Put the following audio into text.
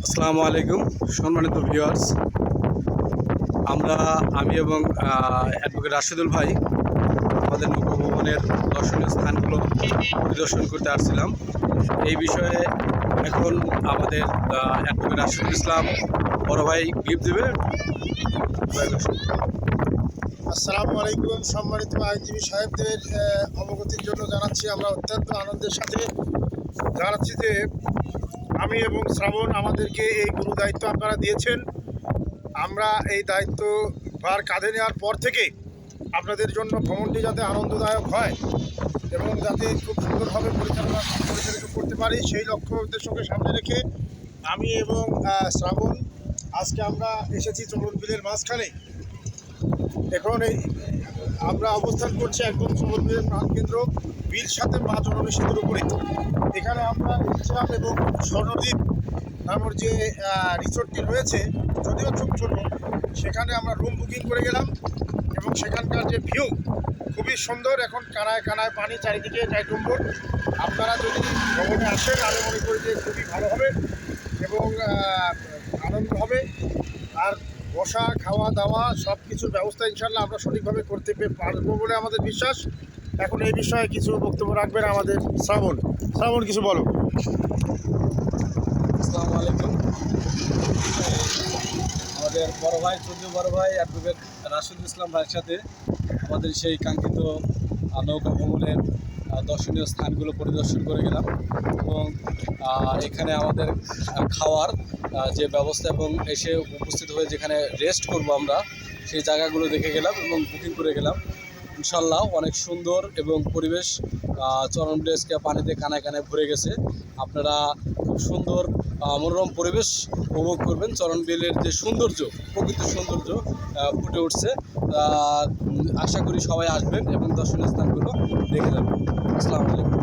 আসসালামু আলাইকুম সম্মানিত ভিউয়ার্স। আমি এবং অ্যাডভোকেট রাশেদুল ভাই আমাদের নৌকা ভবনের দর্শনীয় স্থানগুলো পরিদর্শন করতে আসছিলাম। এই বিষয়ে এখন আমাদের অ্যাডভোকেট রাশেদুল ইসলাম বড় ভাই গিফট দেবে। আসসালামু আলাইকুম সম্মানিত আইনজীবী সাহেবদের অবগতির জন্য জানাচ্ছি, আমরা অত্যন্ত আনন্দের সাথে জানাচ্ছি যে আমি এবং শ্রাবণ আমাদেরকে এই গুরু দায়িত্ব আপনারা দিয়েছেন। আমরা এই দায়িত্ব ভার কাঁধে নেওয়ার পর থেকে আপনাদের জন্য ভ্রমণটি যাতে আনন্দদায়ক হয় এবং যাতে খুব সুন্দরভাবে পরিচালিত করতে পারি, সেই লক্ষ্য উদ্দেশ্যকে সামনে রেখে আমি এবং শ্রাবণ আজকে আমরা এসেছি চমন বিলের মাঝখানে। এখন আমরা অবস্থান করছি একদম সমুদ্রের প্রাণকেন্দ্র বিল সাথে মা জননী সেতুর উপরে। এখানে আমরা ইচ্ছাম এবং স্বর্ণদ্বীপ নামের যে রিসোর্টটি রয়েছে, যদিও খুব ছোট, সেখানে আমরা রুম বুকিং করে গেলাম এবং সেখানকার যে ভিউ খুবই সুন্দর। এখন কানায় কানায় পানি, চারিদিকে জয়টুম্বর। আপনারা যদি ভ্রমণে আসেন আমি মনে করি যে খুবই ভালো হবে এবং আনন্দ হবে। আর বসা, খাওয়া দাওয়া সব কিছুর ব্যবস্থা ইনশাল্লাহ আমরা সঠিকভাবে করতে পারবো বলে আমাদের বিশ্বাস। এখন এই বিষয়ে কিছু বক্তব্য রাখবেন আমাদের শ্রাবণ কিছু বলো। আসসালামু আলাইকুম। আমাদের বড় ভাই, বড় ভাই অ্যাডভোকেট রাশেদুল ইসলাম ভাইয়ের সাথে আমাদের সেই কাঙ্ক্ষিত নৌকা ভ্রমণের দর্শনীয় স্থানগুলো পরিদর্শন করে গেলাম এবং এখানে আমাদের খাওয়ার যে ব্যবস্থা এবং এসে উপস্থিত হয়ে যেখানে রেস্ট করব আমরা, সেই জায়গাগুলো দেখে গেলাম এবং বুকিং করে গেলাম। ইনশাল্লাহ অনেক সুন্দর এবং পরিবেশ চরণ ডেস্কে পানিতে কানায় কানায় ভরে গেছে। আপনারা খুব সুন্দর মনোরম পরিবেশ উপভোগ করবেন। চরণ বিলের যে সৌন্দর্য, প্রকৃত সৌন্দর্য ফুটে উঠছে। আশা করি সবাই আসবেন এবং দর্শনীয় স্থানগুলো দেখে যাবেন। আসসালামু আলাইকুম।